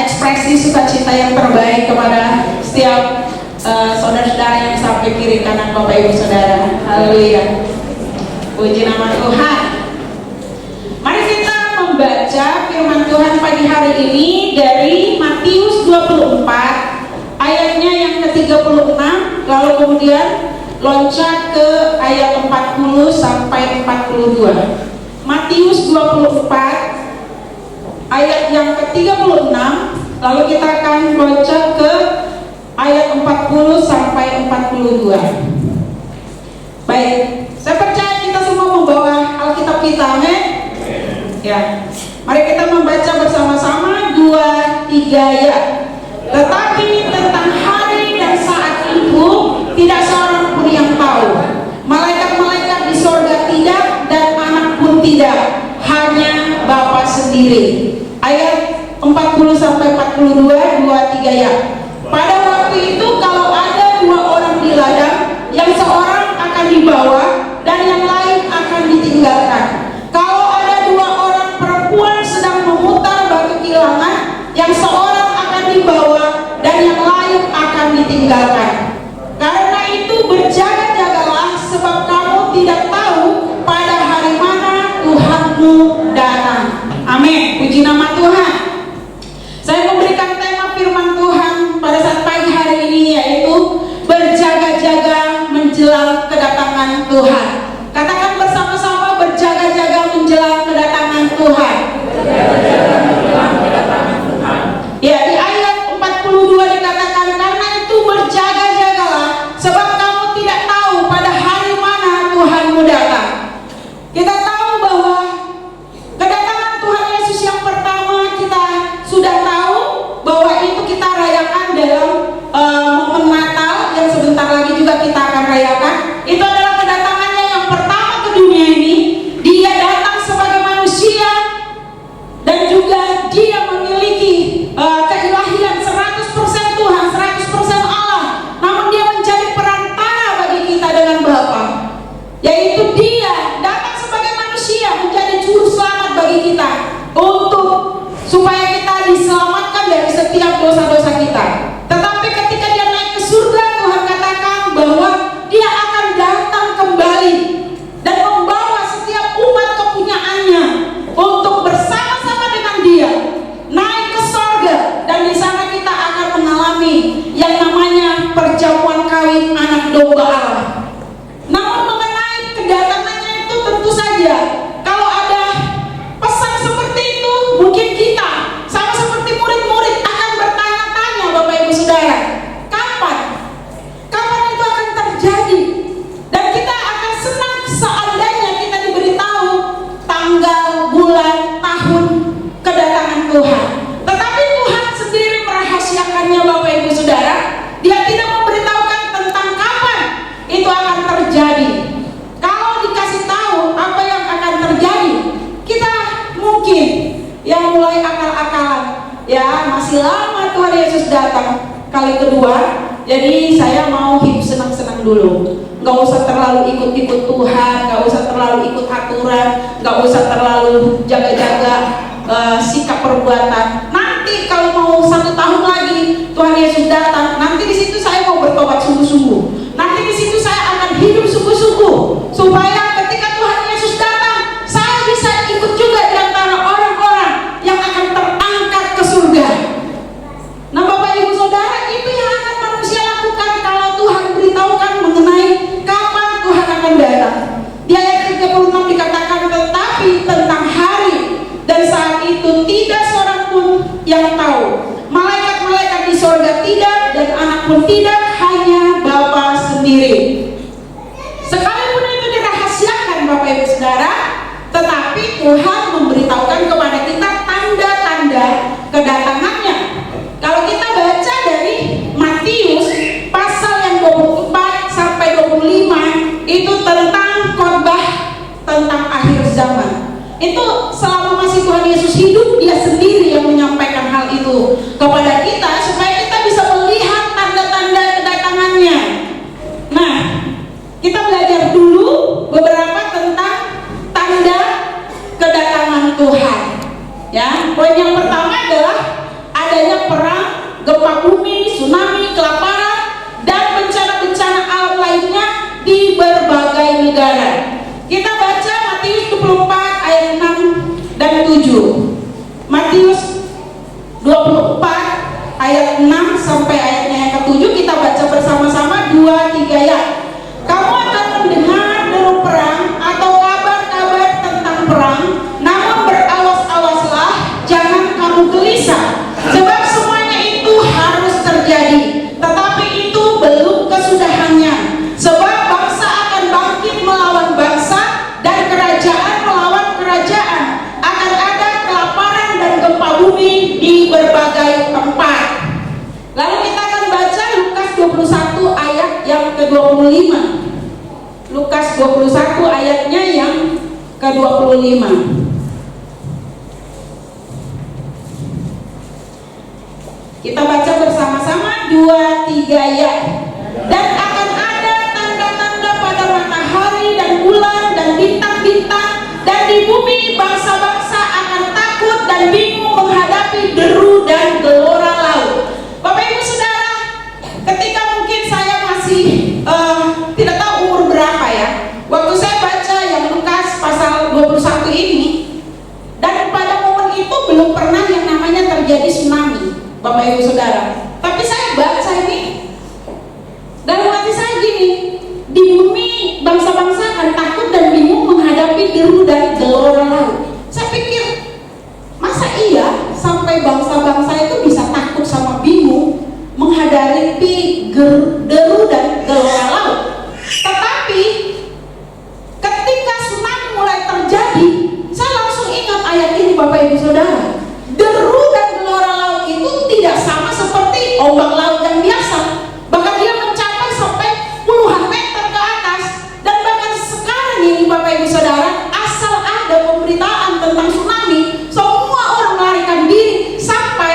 ekspresi sukacita yang terbaik kepada setiap saudara-saudara yang sampai kiri kanan Bapak Ibu Saudara. Haleluya. Puji nama Tuhan. Mari kita membaca firman Tuhan pagi hari ini dari Matius 24 ayatnya yang ke-36, lalu kemudian loncat ke ayat 40 sampai 42. Matius 24 ayat yang ke-36, lalu kita akan loncat ke ayat 40 sampai 42. Baik, saya percaya kita semua membawa Alkitab kita, amin? Ya, mari kita membaca bersama-sama 2-3 ayat. Tetapi tentang hari dan saat itu tidak seorang pun yang tahu, malaikat-malaikat di sorga tidak, dan anak pun tidak, hanya Bapa sendiri. Ayat 40 sampai 42, 2-3 ayat. Pada waktu itu kalau ada 2 orang di ladang, yang seorang akan dibawa dan yang lain akan ditinggalkan. Kalau ada 2 orang perempuan sedang memutar batu kilangan, yang seorang akan dibawa dan yang lain akan ditinggalkan. Karena itu berjaga-jagalah, sebab kamu tidak tahu pada hari mana Tuhanmu datang. Amin. Puji nama Tuhan. Saya memberikan tema firman Tuhan pada saat pagi hari ini, yaitu berjaga-jaga menjelang kedatangan Tuhan. Katakan bersama-sama, berjaga-jaga menjelang kedatangan Tuhan. Berjaga-jaga menjelang kedatangan Tuhan. Ya, di ayat 42 dikatakan, karena itu berjaga-jagalah, sebab kamu tidak tahu pada hari mana Tuhanmu datang. Kita tahu bahwa kedatangan Tuhan Yesus yang pertama kita sudah tahu bahwa itu kita rayakan dalam momen Natal yang sebentar lagi juga kita akan rayakan. Itu adalah kedatangannya yang pertama ke dunia ini. Dia datang sebagai manusia dan juga dia memiliki keilahian 100% Tuhan, 100% Allah. Namun dia menjadi perantara bagi kita dengan Bapa. Yaitu dia datang sebagai manusia menjadi juru selamat bagi kita, untuk supaya kita diselamatkan dari setiap dosa-dosa kita. Tetapi ketika dia naik ke surga, Tuhan katakan bahwa dia akan datang kembali dan membawa setiap umat kepunyaannya untuk bersama-sama dengan dia naik ke surga, dan di sana kita akan mengalami yang namanya perjamuan kawin anak domba Allah. Namun mengenai kedatangannya itu tentu saja kalau ada pesan seperti itu, mungkin kita sama seperti murid-murid akan bertanya-tanya, Bapak Ibu masih lama Tuhan Yesus datang kali kedua, jadi saya mau hidup senang-senang dulu. Nggak usah terlalu ikut-ikut Tuhan, nggak usah terlalu ikut aturan, nggak usah terlalu jaga-jaga sikap perbuatan. Nanti kalau mau 1 tahun lagi Tuhan Yesus datang, nanti di situ saya mau bertobat sungguh-sungguh. Nanti di situ saya akan hidup sungguh-sungguh supaya ketika Tuhan Yesus datang, saya bisa ikut juga di antara orang-orang yang akan terangkat ke surga. Nah, Bapak Ibu Saudara, itu yang akan manusia lakukan kalau Tuhan beritahukan mengenai kapan Tuhan akan datang. Di ayat 36 dikatakan, tetapi tentang hari dan saat itu tidak seorang pun yang tahu. Malaikat-malaikat di sorga tidak, dan anak pun tidak, hanya Bapa sendiri. Sekalipun itu dirahasiakan Bapak Ibu Saudara, tetapi Tuhan memberitahukan kepada kita tanda-tanda kedatangannya. Kalau kita baca dari Matius pasal yang 24 sampai 25, itu tentang khotbah tentang akhir zaman. Itu selama masih Tuhan Yesus hidup, dia sendiri yang menyampaikan hal itu kepada kita supaya kita bisa melihat tanda-tanda kedatangannya. Nah, kita belajar dulu beberapa tentang tanda kedatangan Tuhan. Ya, poin yang pertama adalah adanya perang, gempa bumi, tsunami, kelaparan, dan bencana-bencana alam lainnya di berbagai negara. Kita baca Matius 24 ayat 6 dan 7. Matius 24 ayat 6 sampai ayatnya yang ke-7, kita baca bersama-sama 2-3 ayat. Kamu akan mendengar deru perang atau kabar-kabar tentang perang, namun berawas-awaslah, jangan kamu gelisah, sebab semuanya itu harus terjadi, tetapi itu belum kesudahannya. Sebab bangsa akan bangkit melawan bangsa, dan kerajaan melawan kerajaan. Akan ada kelaparan dan gempa bumi di berbagai tempat. Lalu kita akan baca Lukas 21 ayat yang ke-25. Lukas 21 ayatnya yang ke-25. Kita baca bersama-sama 2-3 ayat. Dan akan ada tanda-tanda pada matahari dan bulan dan bintang-bintang, dan di bumi bangsa-bangsa akan takut dan bingung menghadapi deru dan gelora laut. Bapak Ibu Saudara, ketika mungkin saya masih tidak tahu umur berapa ya, waktu saya baca yang Lukas pasal 21 ini, dan pada momen itu belum pernah yang namanya terjadi tsunami, Bapak Ibu Saudara. Tapi saya baca ini, dalam hati saya gini, di bumi bangsa-bangsa akan takut dan bingung menghadapi deru dan gelora laut. Saya pikir, masa iya sampai bangsa-bangsa itu bisa takut sama bingung menghadapi deru dan gelora laut? Tetapi ketika tsunami mulai terjadi, saya langsung ingat ayat ini, Bapak Ibu Saudara. Deru dan gelora laut itu tidak sama seperti ombak laut yang biasa. Bahkan dia mencapai sampai puluhan meter ke atas. Dan bahkan sekarang ini Bapak Ibu Saudara, asal ada pemberitaan tentang tsunami, semua orang melarikan diri sampai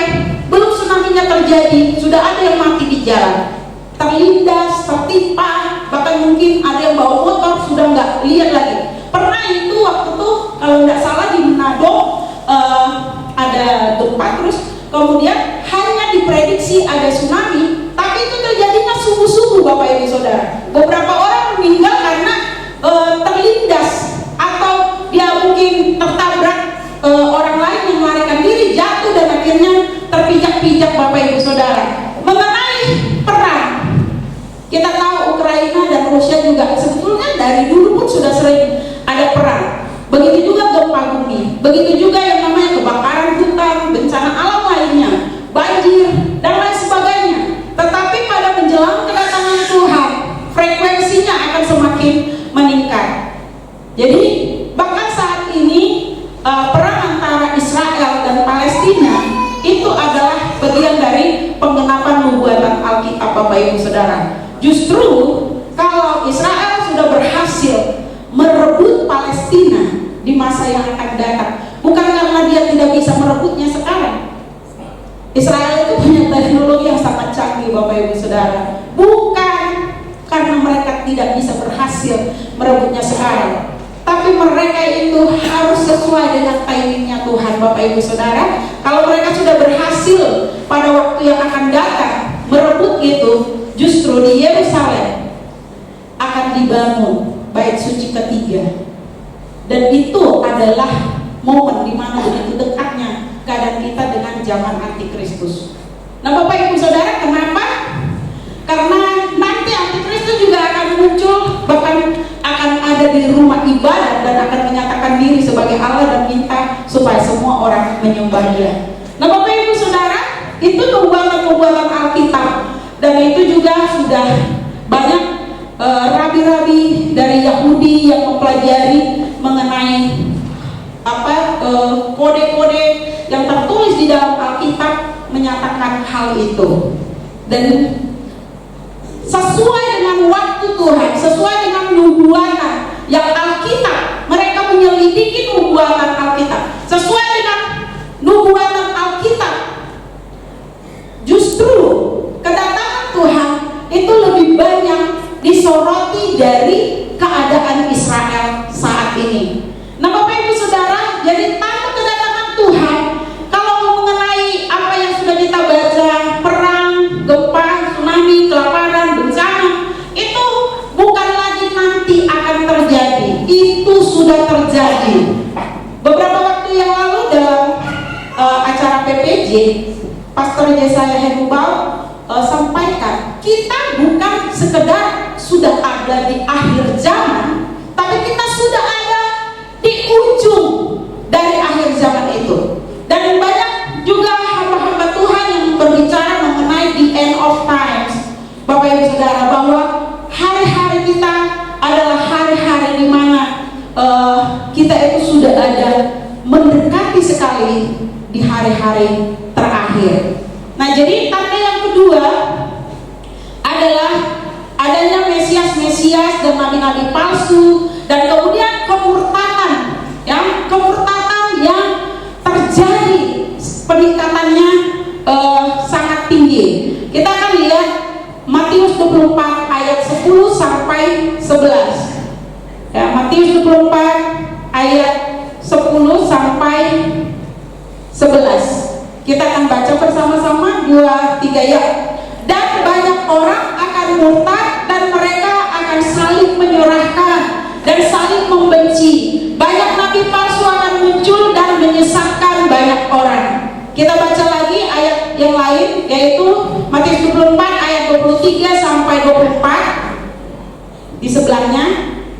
belum tsunami-nya terjadi, sudah ada yang mati di jalan, terlindas, tertimpa, bahkan mungkin ada yang bawa motor sudah nggak lihat lagi. Pernah itu waktu itu kalau nggak salah di Manado ada gempa, terus kemudian hanya diprediksi ada tsunami, tapi itu terjadinya subuh-subuh Bapak Ibu Saudara. Beberapa orang meninggal karena terlindas atau dia mungkin tertabrak orang lain yang melarikan diri, jatuh dan akhirnya terpijak-pijak Bapak Ibu Saudara. Mengenai perang, kita tahu Ukraina dan Rusia juga sebetulnya dari dulu pun sudah sering ada perang. Begitu juga gempa bumi, begitu juga yang namanya kebakaran hutan, bencana alam lainnya, banjir, dan lain sebagainya. Tetapi pada menjelang kedatangan Tuhan, frekuensinya akan semakin meningkat. Jadi bahkan saat ini perang antara Israel dan Palestina itu adalah bagian dari penggenapan nubuatan Alkitab, Bapak Ibu Saudara. Justru kalau Israel sudah berhasil merebut Palestina di masa yang akan datang, bukan karena dia tidak bisa merebutnya sekarang. Israel teknologi yang sangat canggih Bapak Ibu Saudara. Bukan karena mereka tidak bisa berhasil merebutnya sekarang, tapi mereka itu harus sesuai dengan timingnya Tuhan Bapak Ibu Saudara. Kalau mereka sudah berhasil pada waktu yang akan datang merebut itu, justru di Yerusalem akan dibangun bait suci ketiga. Dan itu adalah momen di mana begitu dekatnya keadaan kita dengan zaman antikristus. Nah Bapak Ibu Saudara, kenapa? Karena nanti antikristus juga akan muncul, bahkan akan ada di rumah ibadat dan akan menyatakan diri sebagai Allah dan minta supaya semua orang menyembah Dia. Nah Bapak Ibu Saudara, itu pembuatan Alkitab, dan itu juga sudah banyak rabi-rabi dari Yahudi yang mempelajari mengenai kode-kode yang tertulis di dalam Alkitab menyatakan hal itu. Dan sesuai dengan waktu Tuhan, sesuai dengan nubuatan yang Alkitab, mereka menyelidiki nubuatan Alkitab. Sesuai dengan nubuatan Alkitab, justru kedatangan Tuhan itu lebih banyak disoroti dari keadaan Israel saat ini. Nah Bapak Ibu Saudara, jadi tanda kedatangan Tuhan, kalau mengenai apa yang sudah kita baca, perang, gempa, tsunami, kelaparan, bencana, itu bukan lagi nanti akan terjadi, itu sudah terjadi. Beberapa waktu yang lalu dalam acara PPJ, Pastor Yesaya Hemubau sampaikan, kita bukan sekedar sudah ada di akhir zaman, tapi kita sudah ada di ujung dari akhir zaman itu. Dan banyak juga hamba-hamba Tuhan yang berbicara mengenai the end of times, Bapak Ibu Saudara, bahwa hari-hari kita adalah hari-hari di mana kita itu sudah ada mendekati sekali di hari-hari terakhir. Nah jadi tanda yang kedua adalah adanya Mesias-Mesias dan nabi-nabi palsu, dan kemudian kemurtadan yang terjadi, peningkatannya sangat tinggi. Kita akan lihat Matius 24 ayat 10 sampai 11. Ya, Matius 24 ayat 10 sampai 11. Kita akan baca bersama-sama 2-3 ya. Dan banyak orang akan murtad, dan mereka akan saling menyerahkan dan saling membenci. Banyak nabi palsu akan muncul dan menyesatkan banyak orang. Kita baca lagi ayat yang lain, yaitu Matius 24 ayat 23 sampai 24. Di sebelahnya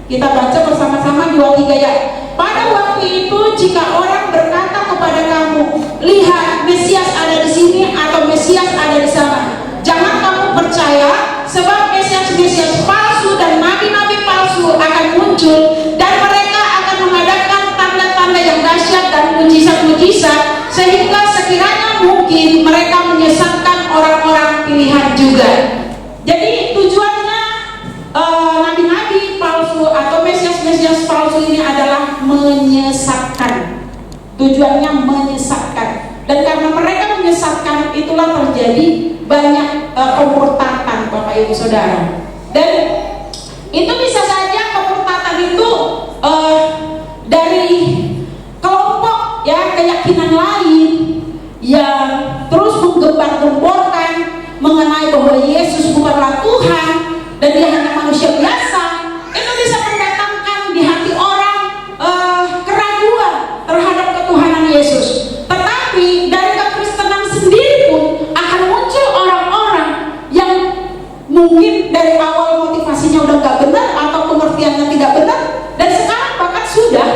kita baca bersama-sama 2-3 ya. Pada waktu itu jika orang berkata kepada kamu, lihat Mesias ada di sini atau Mesias ada di sana, jangan kamu percaya, sebab Mesias-Mesias palsu dan nabi-nabi palsu akan muncul, dan mereka akan mengadakan tanda-tanda yang dahsyat dan mujizat-mujizat, sehingga sekiranya mungkin mereka menyesatkan orang-orang pilihan juga. Jadi tujuannya nabi-nabi palsu atau Mesias-Mesias palsu ini adalah menyesatkan. Tujuannya menyesatkan. Dan karena mereka menyesatkan, itulah terjadi banyak kemurtadan Bapak Ibu Saudara. Dan itu bisa saja kemurtadan itu dari kelompok ya keyakinan lain yang terus menggembar-gemborkan mengenai bahwa Yesus bukanlah Tuhan dan Dia hanya manusia biasa. Itu bisa mendatangkan di hati orang keraguan terhadap ketuhanan Yesus. Tetapi dari kekristenan sendiri pun akan muncul orang-orang yang mungkin dari awal motivasinya udah gak benar atau pengertiannya tidak benar, dan sekarang bahkan sudah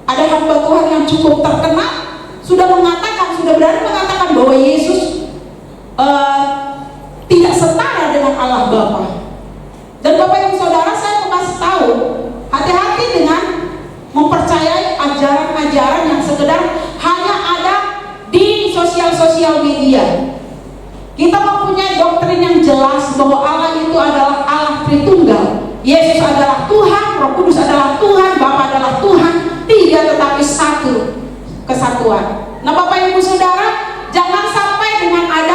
ada hamba Tuhan yang cukup terkenal sudah berani mengatakan bahwa Yesus tidak setara dengan Allah Bapa. Dan Bapak Ibu Saudara, saya mau kasih tahu, hati-hati dengan mempercayai ajaran-ajaran yang sekedar hanya ada di sosial media. Kita mempunyai doktrin yang jelas bahwa Allah itu adalah Allah Tritunggal. Yesus adalah Tuhan, Roh Kudus adalah Tuhan, Bapa adalah Tuhan, tiga tetapi satu kesatuan. Nah Bapak Ibu Saudara, jangan sampai dengan ada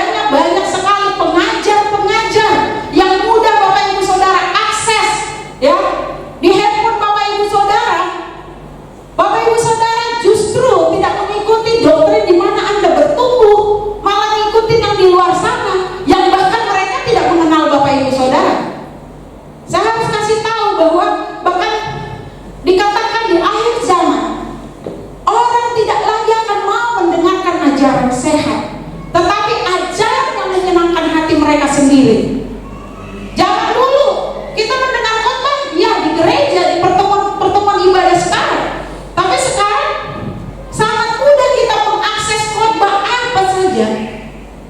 sendiri. Zaman dulu kita mendengar khotbah ya di gereja, di pertemuan ibadah sekarang. Tapi sekarang sangat mudah kita mengakses khotbah apa saja,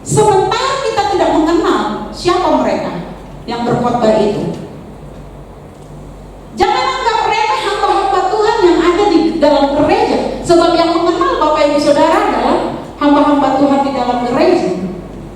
sementara kita tidak mengenal siapa mereka yang berkhotbah itu. Jangan anggap remeh hamba-hamba Tuhan yang ada di dalam gereja, sebab yang mengenal Bapak Ibu Saudara adalah hamba-hamba Tuhan di dalam gereja.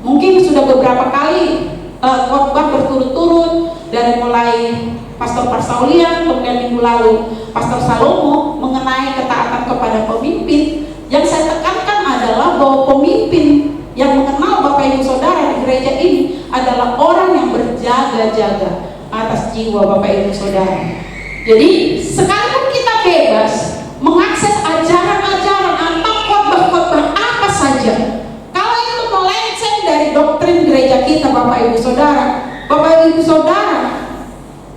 Mungkin sudah beberapa kali khotbah berturut-turut, dari mulai Pastor Parsaulian, kemudian minggu lalu Pastor Salomo mengenai ketaatan kepada pemimpin. Yang saya tekankan adalah bahwa pemimpin yang mengenal Bapak Ibu Saudara di gereja ini adalah orang yang berjaga-jaga atas jiwa Bapak Ibu Saudara. Jadi sekalipun kita bebas mengakses ajaran-ajaran atau khotbah-khotbah apa saja, kalau itu melenceng dari doktrin gereja kita Bapak Ibu Saudara, Bapak Ibu Saudara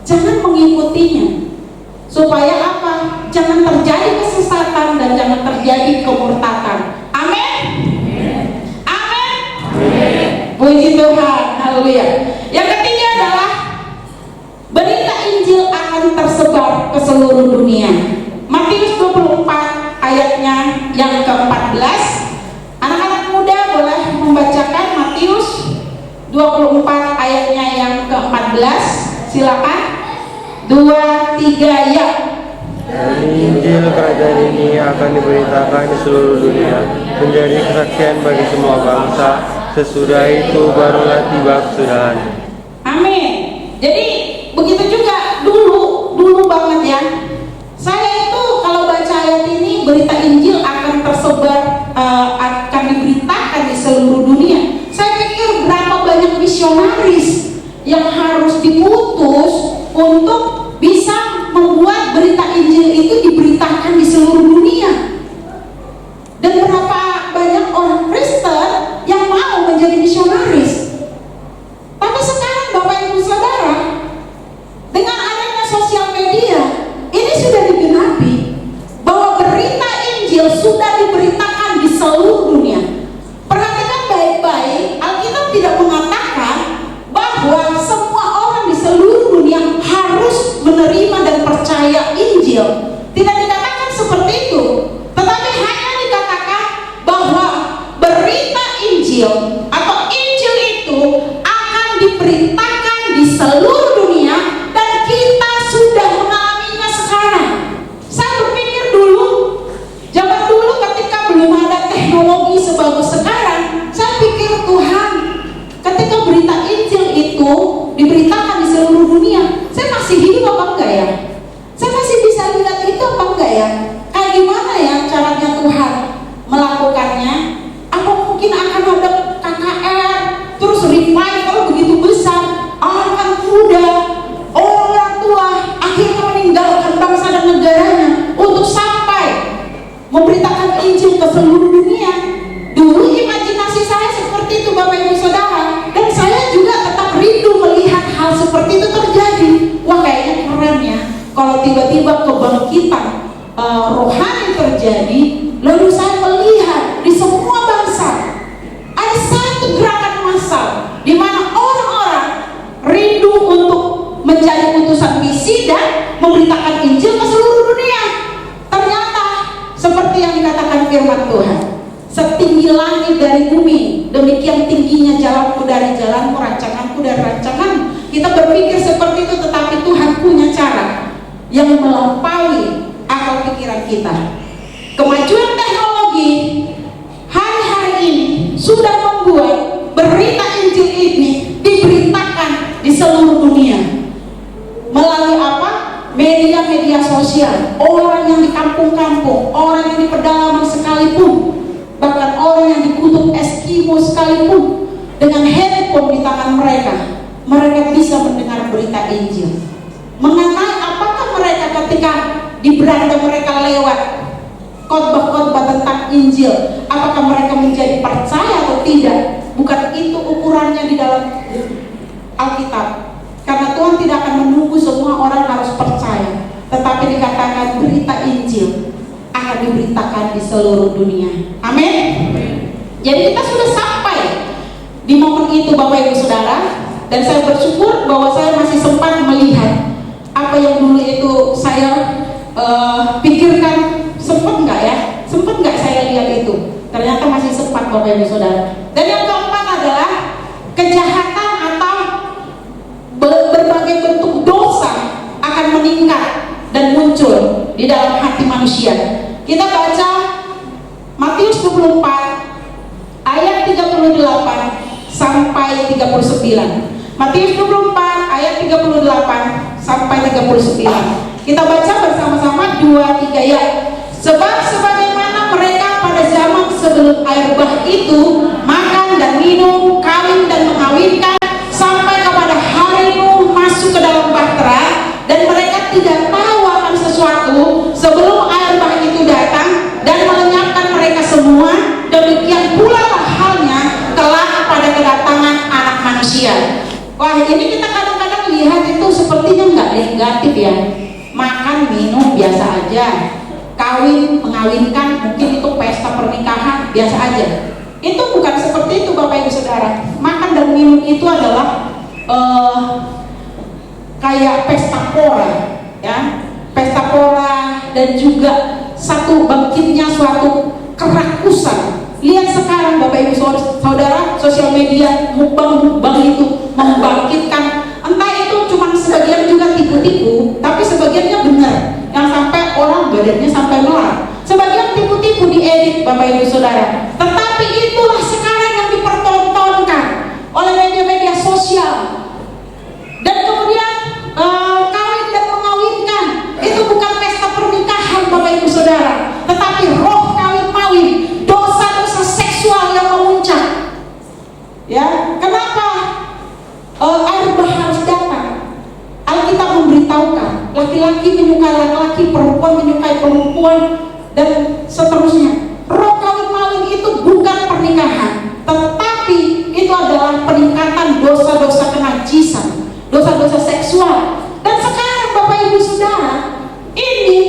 jangan mengikutinya. Supaya apa? Jangan terjadi kesesatan dan jangan terjadi kemurtadan. Amin. Amin. Puji Tuhan. Haleluya. Yang ketiga adalah berita Injil akan tersebar ke seluruh dunia. Matius 24 ayatnya yang ke-14. Anak-anak muda boleh membacakan Matius 24 ayatnya yang ke-14. Silakan. 2, 3 ya. Dan Injil kerajaan ini akan diberitakan di seluruh dunia, menjadi kesaksian bagi semua bangsa. Sesudah itu barulah tiba kesudahan. Amin. Jadi begitu juga dulu banget ya. Saya itu kalau baca ayat ini, berita Injil akan tersebar, akan diberitakan di seluruh dunia. Saya pikir berapa banyak misionaris yang harus diutus untuk bisa membuat berita Injil itu diberitakan di seluruh dunia. Dan berapa banyak orang Kristen yang mau menjadi misionaris. Tapi sekarang Bapak Ibu Saudara, dengan adanya sosial media, ini sudah digenapi bahwa berita Injil sudah diberitakan di seluruh dunia. Perhatikan baik-baik, Alkitab tidak mengatakan bahwa semua orang di seluruh dunia harus menerima dan percaya Injil. Tidak dikatakan seperti itu, tetapi hanya dikatakan bahwa berita Injil atau Injil itu akan diberitakan di seluruh dunia, dan kita sudah mengalaminya sekarang. Saya berpikir zaman dulu ketika belum ada teknologi sebagus sekarang, saya pikir Tuhan, ketika berita Injil itu diberitakan di seluruh dunia, saya masih hidup apa enggak ya? Saya masih bisa lihat itu apa enggak ya? Kayak gimana ya caranya Tuhan melakukannya? Apa mungkin akan ada KKR, terus revival begitu besar, orang muda, orang tua akhirnya meninggalkan bangsa dan negaranya untuk sampai memberitakan Injil ke seluruh dunia? Dulu imajinasi saya seperti itu Bapak Ibu Saudara, dan saya juga tetap rindu melihat hal seperti itu terjadi. Wah, kayaknya keren ya kalau tiba-tiba kebangkitan rohani terjadi, lalu saya melihat di semua bangsa ada satu gerakan massal di mana orang-orang rindu untuk menjadi utusan misi dan memberitakan Injil ke seluruh dunia. Ternyata seperti yang dikatakan firman Tuhan, setinggi langit dari bumi, demikian tingginya jalanku dari jalanmu, rancanganku dari rancanganmu. Kita berpikir seperti itu, tetapi Tuhan punya cara yang melampaui akal pikiran kita. Kemajuan teknologi hari-hari ini sudah membuat berita Injil ini diberitakan di seluruh dunia. Melalui apa? Media-media sosial. Orang yang di kampung-kampung, orang yang di pedalaman sekalipun, bahkan orang yang di kutub Eskimo sekalipun, dengan handphone di tangan mereka bisa mendengar berita Injil. Mengenai apakah mereka ketika di beranda mereka lewat khotbah-khotbah tentang Injil, apakah mereka menjadi percaya atau tidak? Bukan itu ukurannya di dalam Alkitab. Karena Tuhan tidak akan menunggu semua orang harus percaya, tetapi dikatakan berita Injil akan diberitakan di seluruh dunia. Amin. Jadi kita sudah sampai di momen itu Bapak Ibu Saudara, Dan saya bersyukur bahwa saya masih sempat melihat apa yang dulu itu saya pikirkan. Sempat nggak ya? Sempat nggak saya lihat itu? Ternyata masih sempat, Bapak Ibu Saudara. Dan yang keempat adalah kejahatan atau berbagai bentuk dosa akan meningkat dan muncul di dalam hati manusia. Kita baca Matius 24 ayat 38 sampai 39. Matius 24 ayat 38 sampai 39. Kita baca bersama-sama 2-3 ya. Sebab sebagaimana mereka pada zaman sebelum air bah itu makan dan minum, kawin dan mengawinkan sampai kepada hari Nuh masuk ke dalam bahtera, dan mereka tidak tahu akan sesuatu sebelum air bah itu datang dan melenyapkan mereka semua, demikian pula lah halnya kelak pada kedatangan Anak Manusia. Wah, ini kita kadang-kadang lihat itu sepertinya nggak negatif ya. Makan, minum biasa aja. Kawin, mengawinkan, mungkin itu pesta pernikahan biasa aja. Itu bukan seperti itu, Bapak Ibu Saudara. Makan dan minum itu adalah kayak pesta pora, ya, pesta pora, dan juga satu bangkitnya suatu kerakusan. Lihat sekarang Bapak Ibu Saudara, sosial media mukbang itu membangkitkan, entah itu cuma sebagian juga tipu-tipu, tapi sebagiannya benar, yang sampai orang badannya sampai melar. Sebagian tipu-tipu diedit, Bapak Ibu Saudara. Tetapi itulah sekarang yang dipertontonkan oleh media-media sosial. Dan kemudian kawin dan mengawinkan itu bukan pesta pernikahan, Bapak Ibu Saudara, tetapi roh kawin mawin, dosa-dosa seksual yang memuncak. Ya, kenapa air bah harus datang? Alkitab memberitahukan laki-laki menyukai laki-laki, perempuan menyukai perempuan, dan seterusnya. Roh kawin mawin itu bukan pernikahan, tetapi itu adalah peningkatan dosa-dosa kenajisan, dosa-dosa seksual. Dan sekarang Bapak Ibu Saudara, ini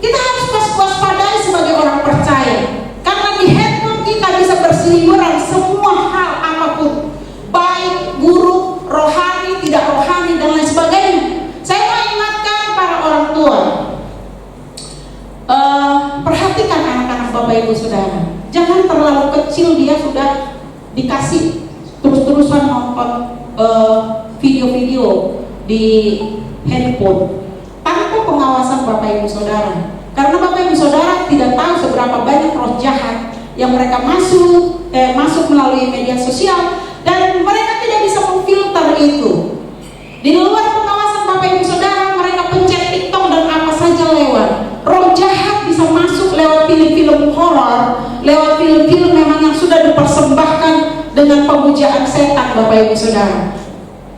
kita harus waspadai sebagai orang percaya, karena di handphone kita bisa berseliweran semua hal apapun, baik, buruk, rohani, tidak rohani, dan lain sebagainya. Saya mau ingatkan para orang tua, perhatikan anak-anak Bapak Ibu Saudara. Jangan terlalu kecil dia sudah dikasih terus-terusan nonton video-video di handphone tanpa pengawasan Bapak Ibu Saudara. Karena Bapak Ibu Saudara tidak tahu seberapa banyak roh jahat yang mereka masuk melalui media sosial, dan mereka tidak bisa memfilter itu. Di luar pengawasan Bapak Ibu Saudara, mereka pencet TikTok dan apa saja lewat. Roh jahat bisa masuk lewat film-film horor, lewat film-film memang yang sudah dipersembahkan dengan pemujaan setan, Bapak Ibu Saudara.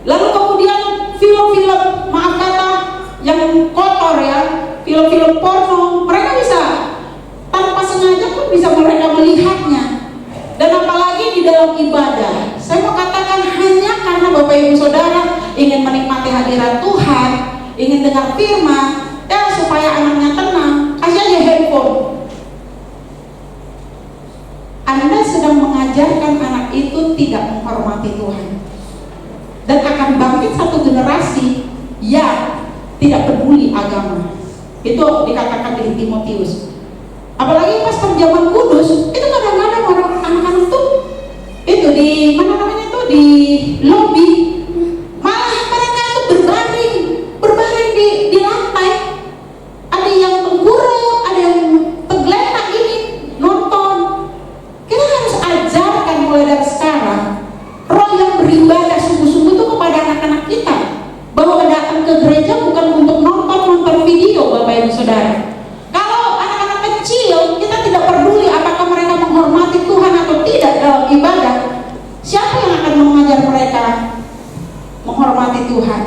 Lalu kemudian film-film, maaf kata, yang kotor ya, film-film porno, mereka bisa tanpa sengaja pun bisa mereka melihatnya. Dan apalagi di dalam ibadah, saya mau katakan hanya karena Bapak Ibu Saudara ingin menikmati hadirat Tuhan, ingin dengar firman, ya supaya anaknya tenang, kasih aja handphone. Anda sedang mengajarkan anak itu tidak menghormati Tuhan, dan akan bangkit satu generasi yang tidak peduli agama. Itu dikatakan di Timotius. Apalagi pas zaman kudus, itu kadang-kadang orang anak-anak tuh itu di mana namanya tuh di lobi, malah mereka tuh berbaring di lantai. Ada yang tengkurap, ada yang tergeletak ini nonton. Kita harus ajarkan mulai dari sekarang roh yang beribadah sungguh-sungguh itu kepada anak-anak kita, bahwa datang ke gereja bukan untuk nonton video, Bapak Ibu Saudara. Kalau anak-anak kecil, kita tidak peduli apakah mereka menghormati Tuhan atau tidak dalam ibadah. Siapa yang akan mengajar mereka menghormati Tuhan?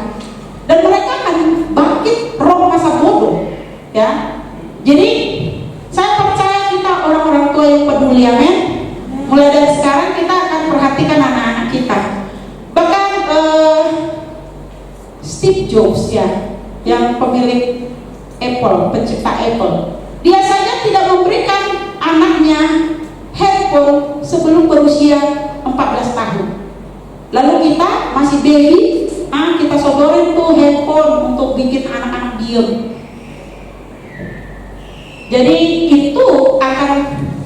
Dan mereka akan bangkit roh masa bodoh, ya. Jadi saya percaya kita orang-orang tua yang peduli, amin. Mulai dari sekarang kita akan perhatikan anak-anak kita. Bahkan Steve Jobs ya, yang pemilik Apple, pencipta Apple, dia saja tidak memberikan anaknya handphone sebelum berusia 14 tahun. Lalu kita masih baby diem. Jadi itu akan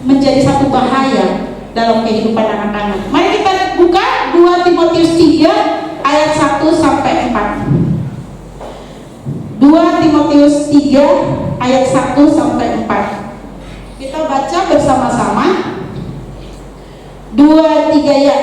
menjadi satu bahaya dalam kehidupan anak-anak. Mari kita buka 2 Timotius 3 ayat 1 sampai 4. 2 Timotius 3 ayat 1 sampai 4. Kita baca bersama-sama. 2, 3 ya.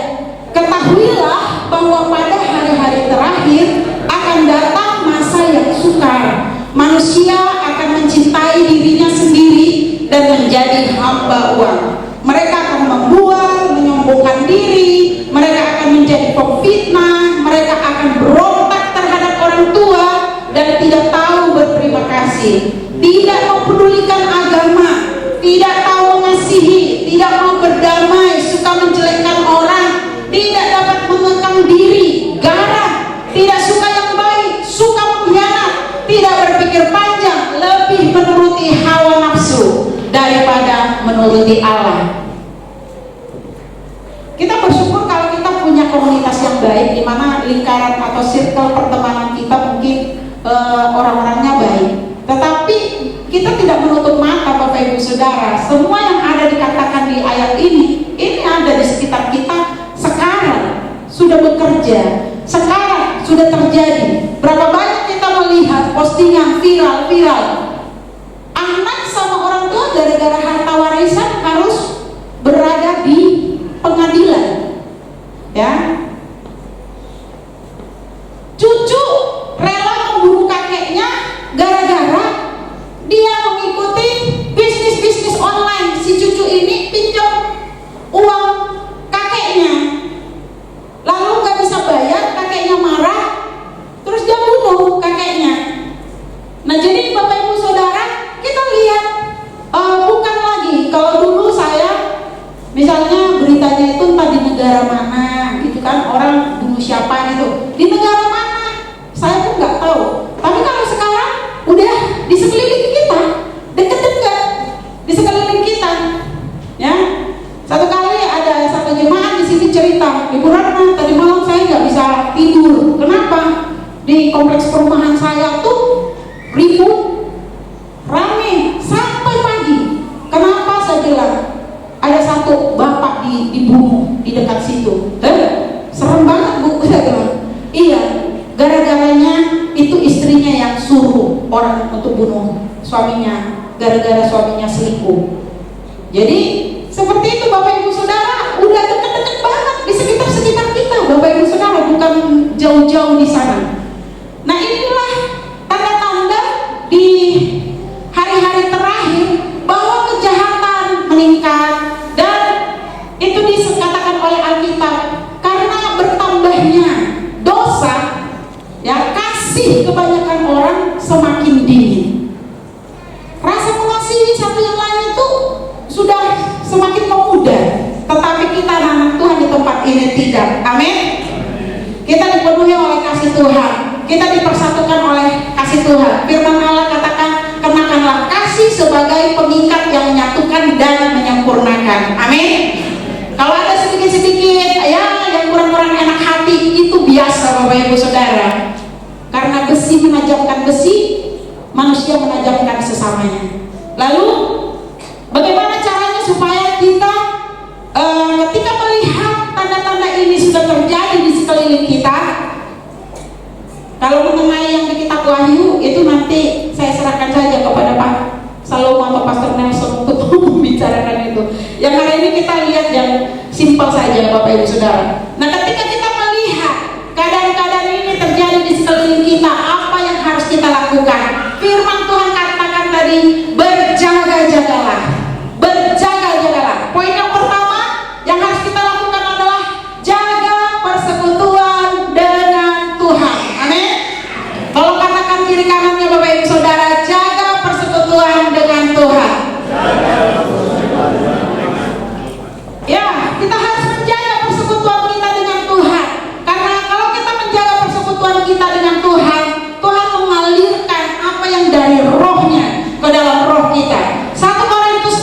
Ketahuilah bahwa pada hari-hari terakhir akan datang masa yang sukar. Manusia akan mencintai dirinya sendiri dan menjadi hamba uang. Mereka akan membual, menyombongkan diri, mereka akan menjadi pemfitnah, mereka akan berontak terhadap orang tua dan tidak tahu berterima kasih, tidak mempedulikan agama, tidak tahu mengasihi, tidak mau berdamai, suka menjelekkan orang, tidak dapat mengekang diri, garang, tidak suka yang baik, suka mengkhianat, tidak berpikir panjang, lebih menuruti hawa nafsu daripada menuruti Allah. Kita bersyukur kalau kita punya komunitas yang baik, di mana lingkaran atau circle pertemanan kita mungkin orang-orangnya baik. Tetapi kita tidak menutup mata, Bapak Ibu Saudara, semua yang ada dikatakan di ayat ini ada di sekitar kita sekarang, sudah bekerja, sekarang sudah terjadi. Berapa banyak kita melihat postingan viral, anak sama orang tua gara-gara harta warisan harus berada di pengadilan, ya. Cucu rela membunuh kakeknya gara-gara dia mengikuti bisnis online. Si cucu ini pinjam uang kakeknya, lalu nggak bisa bayar, kakeknya marah, terus dia bunuh kakeknya. Nah, jadi Bapak Ibu Saudara, kita lihat bukan lagi kalau dulu saya misalnya beritanya itu entah di negara mana gitu kan, orang bunuh siapa gitu, di negara mana saya pun nggak tahu. Tapi kalau sekarang udah di sekeliling kita, deket-deket di sekeliling kita, ya. Satu kali ada satu jemaat di sini cerita, Ibu Ratna, tadi malam saya nggak bisa tidur. Kenapa? Di kompleks perumahan saya tuh ribut, rame sampai pagi. Kenapa? Saya bilang ada satu bapak dibunuh di dekat situ. Serem banget, Bu. Saya bilang, iya, gara-garanya itu istrinya yang suruh orang untuk bunuh suaminya, gara-gara suaminya selingkuh. Jadi seperti itu Bapak Ibu Saudara, udah deket-deket banget di sekitar kita, Bapak Ibu Saudara, bukan jauh-jauh di sana. Nah, inilah tanda-tanda di hari-hari terakhir bahwa kejahatan meningkat, dan itu dikatakan oleh Alkitab karena bertambahnya dosa, ya, kasih kebanyakan orang semakin dingin. Rasa mengasihi satu yang lain itu sudah semakin memudar, tetapi kita anak Tuhan di tempat ini tidak. Amin. Kita dipenuhi oleh kasih Tuhan, kita dipersatukan oleh kasih Tuhan. Firman Allah katakan, kenakanlah kasih sebagai pengikat yang menyatukan dan menyempurnakan. Amin. Kalau ada sedikit-sedikit ya yang kurang-kurang enak hati, itu biasa Bapak Ibu Saudara. Karena besi menajamkan besi, manusia menajamkan sesamanya. Lalu bagaimana caranya supaya kita ketika melihat tanda-tanda ini sudah terjadi di sekeliling kita? Kalau mengenai yang di kitab Wahyu itu nanti saya serahkan saja kepada Pak Salomo atau Pastor Nelson untuk membicarakan itu. Yang hari ini kita lihat yang simpel saja Bapak Ibu Saudara. Nah, ketika kita melihat keadaan-keadaan ini terjadi di sekeliling kita, apa yang harus kita lakukan? Firman Tuhan katakan tadi, berjaga-jagalah. Berjaga-jagalah. Poin yang pertama yang harus kita lakukan adalah jaga persekutuan dengan Tuhan. Amin. Kalau katakan kiri kanannya Bapak Ibu Saudara, jaga persekutuan dengan Tuhan. Ya, kita harus menjaga persekutuan kita dengan Tuhan. Karena kalau kita menjaga persekutuan kita dengan Tuhan, Tuhan mengalirkan apa yang dari rohnya ke dalam roh kita. 1 Korintus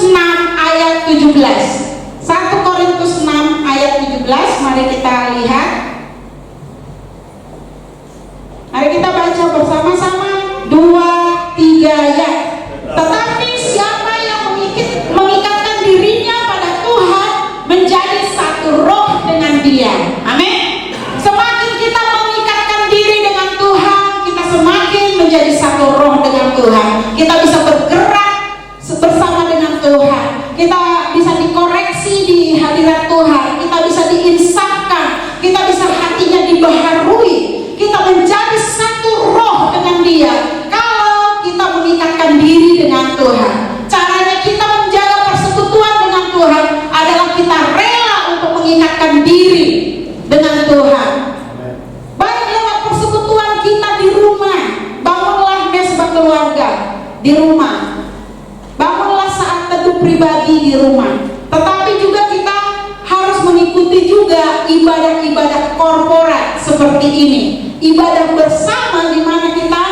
ini. Ibadah bersama di mana kita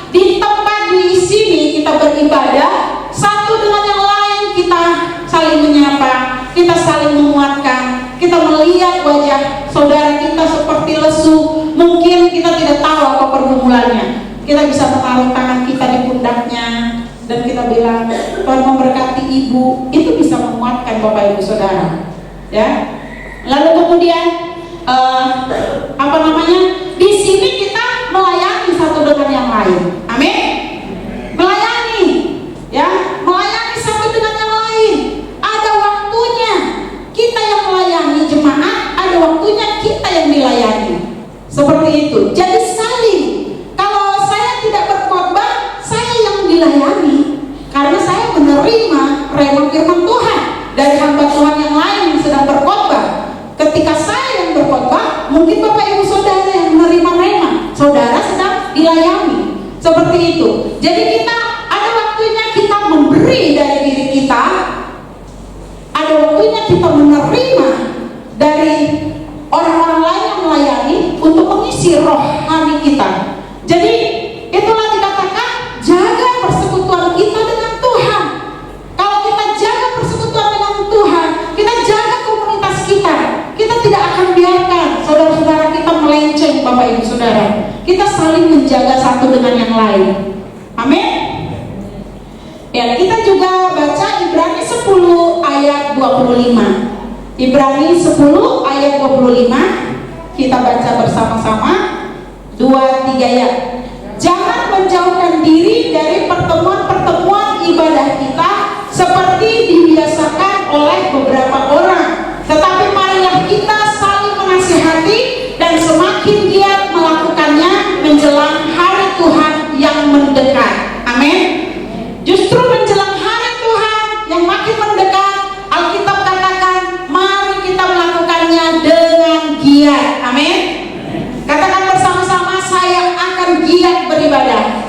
di tempat di sini kita beribadah satu dengan yang lain, kita saling menyapa, kita saling menguatkan, kita melihat wajah saudara kita seperti lesu, mungkin kita tidak tahu apa pergumulannya. Kita bisa menaruh tangan kita di pundaknya dan kita bilang, Tuhan memberkati ibu. Itu bisa menguatkan Bapak Ibu Saudara, ya. Lalu kemudian di sini kita melayani satu dengan yang lain. Amin. Melayani, ya, melayani satu dengan yang lain. Ada waktunya kita yang melayani jemaat, ada waktunya kita yang dilayani. Seperti itu. Jadi saling. Kalau saya tidak berkhotbah, saya yang dilayani karena saya menerima rema firman Tuhan dari hamba Tuhan yang lain yang sedang berkhotbah. Ketika saya yang berkhotbah, mungkin Bapak Ibu Saudara yang menerima rema, saudara sedang dilayani. Seperti itu. Jadi kita ada waktunya kita memberi dari diri kita, ada waktunya kita menerima dari orang-orang lain yang melayani untuk mengisi rohani kita. Jadi itulah dikatakan jaga persekutuan kita dengan Tuhan. Kalau kita jaga persekutuan dengan Tuhan, kita jaga komunitas kita, kita tidak akan biarkan saudara-saudara kita melenceng. Bapak Ibu Saudara, kita saling menjaga satu dengan yang lain. Amin. Ya, kita juga baca Ibrani 10 ayat 25. Ibrani 10 ayat 25. Kita baca bersama-sama. 2-3 ya. Jangan menjauhkan diri dari pertemuan-pertemuan ibadah kita seperti dibiasakan oleh beberapa orang, tetapi marilah kita saling menasihati dan semakin giat melakukannya menjelang hari Tuhan yang mendekat. Amin. Justru menjelang hari Tuhan yang makin mendekat, Alkitab katakan mari kita melakukannya dengan giat. Amin. Katakan bersama-sama, saya akan giat beribadah.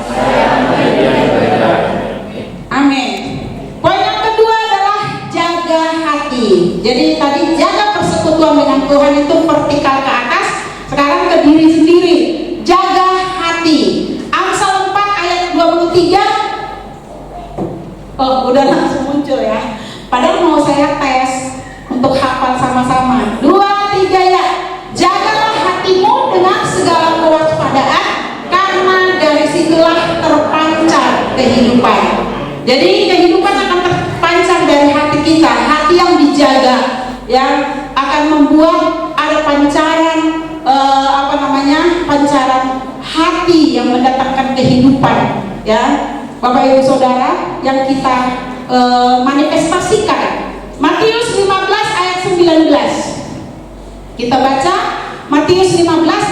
Amin. Poin yang kedua adalah jaga hati. Jadi tadi jaga persekutuan dengan Tuhan itu vertikal ke atas, sekarang ke diri sendiri. Jaga hati. Amsal 4 ayat 23. Oh, udah langsung muncul ya. Padahal mau saya tes untuk hafal sama-sama. 2-3 ya. Jagalah hatimu dengan segala kewaspadaan, karena dari situlah terpancar kehidupan. Jadi kehidupan akan terpancar dari hati kita. Hati yang dijaga, yang akan membuat ada pancaran pancaran hati yang mendatangkan kehidupan, ya Bapak Ibu Saudara, yang kita manifestasikan. Matius 15 ayat 19. Kita baca Matius 15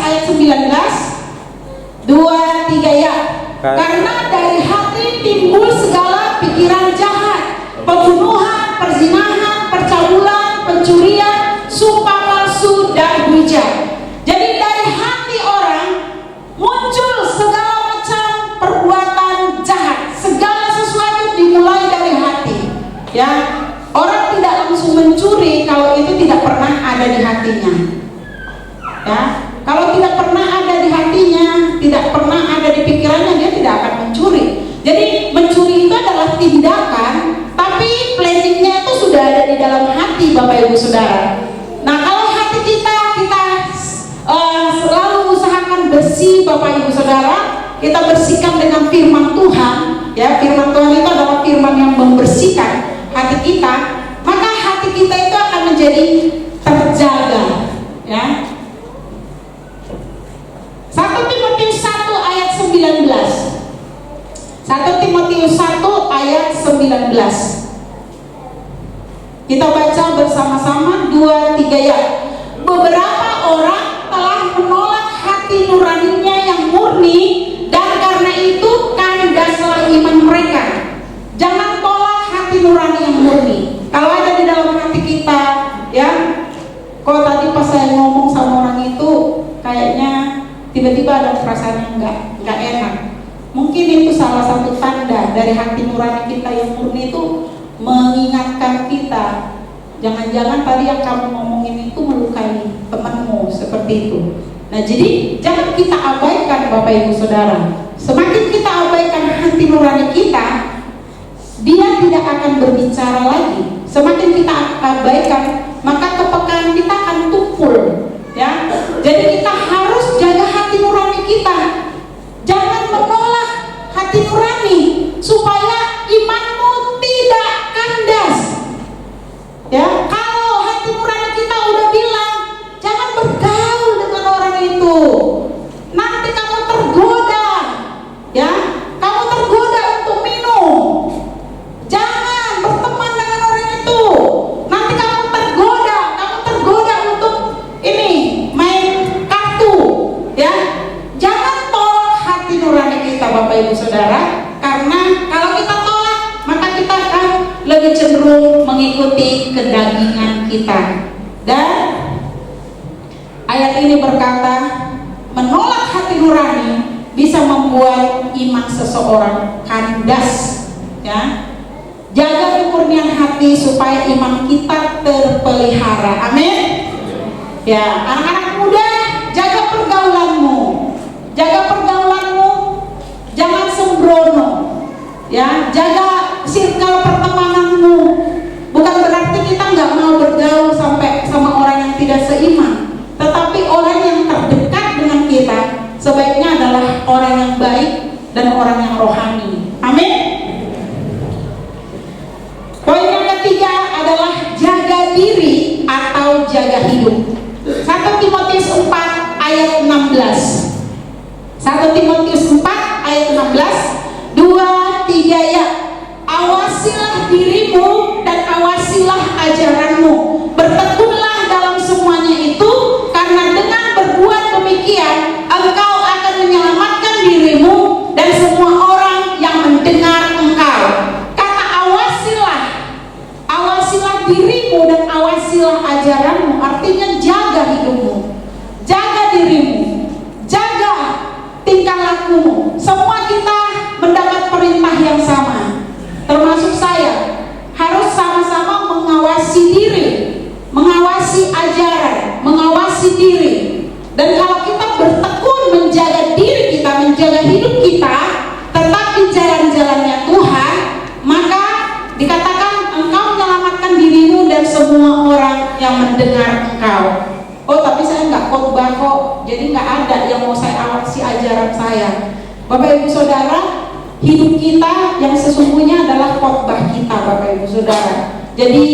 ayat 19. 2-3 ya. Karena dari hati timbul segala pikiran jahat, pembunuhan, perzinahan, percabulan, pencurian, sumpah palsu, dan hujat. Jadi dari hati orang muncul segala macam perbuatan jahat. Segala sesuatu dimulai dari hati. Ya, orang tidak langsung mencuri kalau itu tidak pernah ada di hatinya. Ya, kalau tidak pernah ada di hatinya, tidak pernah ada di pikirannya, dia tidak akan mencuri. Jadi mencuri itu adalah tindakan, tapi planningnya itu sudah ada di dalam hati, Bapak Ibu Saudara. Nah, kalau hati kita selalu usahakan bersih, Bapak Ibu Saudara, kita bersihkan dengan firman Tuhan. Ya, firman Tuhan itu adalah firman yang membersihkan hati kita, maka hati kita itu akan menjadi terjaga. Ya. 1 Timotius 1 ayat 19. 1 Timotius 1 ayat 19. Kita baca bersama-sama 2-3 ya. Beberapa orang telah menolak hati nuraninya yang murni, dan karena itu kandaslah iman mereka. Jangan tolak hati nurani yang murni. Kalau ada di dalam hati kita, ya, kok tadi pas saya ngomong sama orang itu kayaknya tiba-tiba ada perasaan yang nggak enak. Mungkin itu salah satu tanda dari hati nurani kita yang murni itu mengingatkan kita, jangan-jangan tadi yang kamu ngomongin itu melukai temanmu, seperti itu. Nah, Nah, jadi jangan kita abaikan Bapak Ibu Saudara. Semakin kita abaikan hati nurani kita, dia tidak akan berbicara lagi. Semakin kita abaikan, maka kepekaan kita akan tumpul, ya. Jadi kita harus jaga hati nurani kita. Jangan menolak hati nurani supaya imanmu tidak kandas. Ya, kalau hati nurani kita udah bilang jangan bergaul dengan orang itu, nanti kamu tergoda, ya, kamu tergoda untuk minum. Jangan berteman dengan orang itu, nanti kamu tergoda untuk ini main kartu, ya. Jangan tolak hati nurani kita Bapak Ibu Saudara, karena kalau kita tolak maka kita akan lebih cenderung mengikuti kedagingan kita. Dan ayat ini berkata, menolak hati nurani bisa membuat iman seseorang kandas, ya. Jaga kemurnian hati supaya iman kita terpelihara. Amin. Ya, anak-anak muda, jaga pergaulanmu. Jaga pergaulanmu, jangan sembrono. Ya, jaga circle pertemananmu. Bukan berarti kita nggak mau bergaul sampai sama orang yang tidak seiman, tetapi orang yang terdekat dengan kita sebaiknya adalah orang yang baik dan orang yang rohani. Amin. Poin yang ketiga adalah jaga diri atau jaga hidup. 1 Timotius 4 ayat 16. 1 Timotius 4 ayat 16, 2-3 ya. Awasilah dirimu dan awasilah ajaranmu. Bertekunlah dalam semuanya itu, karena dengan berbuat demikian engkau akan menyelamatkan dirimu dan semua orang yang mendengar engkau. Kata awasilah dirimu dan awasilah ajaranmu artinya jaga hidupmu, jaga dirimu, jaga tingkah lakumu. Semua kita mendapat perintah yang sama, termasuk saya, harus sama-sama mengawasi diri, mengawasi ajaran, mengawasi diri. Dan kalau kita bertekun menjaga diri kita, menjaga hidup kita tetap di jalan-jalannya Tuhan, maka dikatakan engkau menyelamatkan dirimu dan semua orang yang mendengar engkau. Oh, tapi saya nggak khotbah kok, jadi nggak ada yang mau saya awasi ajaran saya. Bapak Ibu Saudara, hidup kita yang sesungguhnya adalah khotbah kita, Bapak Ibu Saudara. Jadi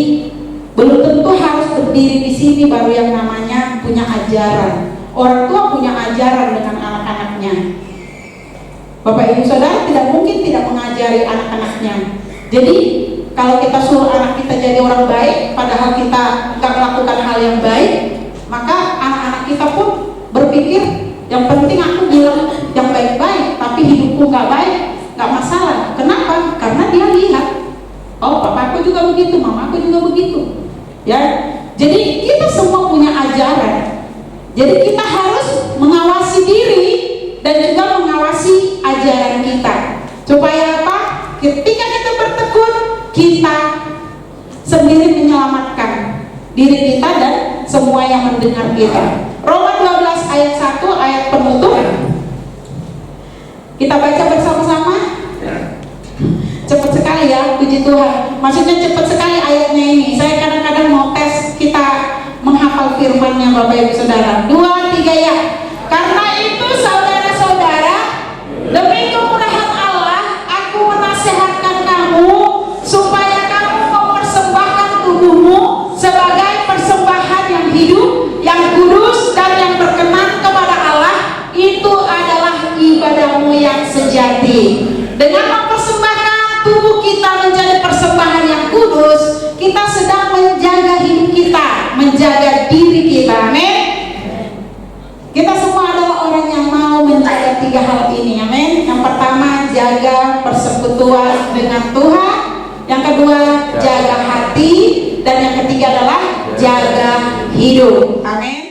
belum tentu harus berdiri di sini baru yang namanya punya ajaran. Orang tua punya ajaran dengan anak-anaknya. Bapak Ibu Saudara tidak mungkin tidak mengajari anak-anaknya. Jadi kalau kita suruh anak kita jadi orang baik, padahal kita nggak melakukan hal yang baik, maka anak-anak kita pun berpikir yang penting aku bilang yang baik-baik, tapi hidupku nggak baik, nggak masalah. Kenapa? Karena dia lihat, oh papaku juga begitu, mamaku juga begitu, ya. Jadi kita semua punya ajaran. Jadi kita harus mengawasi diri dan juga mengawasi ajaran kita. Supaya apa? Ketika kita bertekun, kita sendiri menyelamatkan diri kita dan semua yang mendengar kita. Roma 12 ayat 1 ayat penutup. Kita baca bersama-sama. Cepat sekali ya, puji Tuhan. Maksudnya cepat sekali ayatnya ini. Saya kadang-kadang mau tes kita menghafal firman-Nya Bapak Ibu Saudara. 2-3 ya. Karena itu saudara-saudara, demi kemurahan Allah, aku menasihatkan kamu supaya kamu mempersembahkan tubuhmu sebagai persembahan yang hidup, yang kudus dan yang berkenan kepada Allah. Itu adalah ibadahmu yang sejati. Dengan mempersembahkan tubuh kita menjadi persembahan yang kudus, kita sedang menjaga hidup kita, menjaga diri kita. Amin. Kita semua adalah orang yang mau menjaga 3 hal ini. Amin. Yang pertama, jaga persekutuan dengan Tuhan. Yang kedua, jaga hati. Dan yang ketiga adalah jaga hidup. Amin.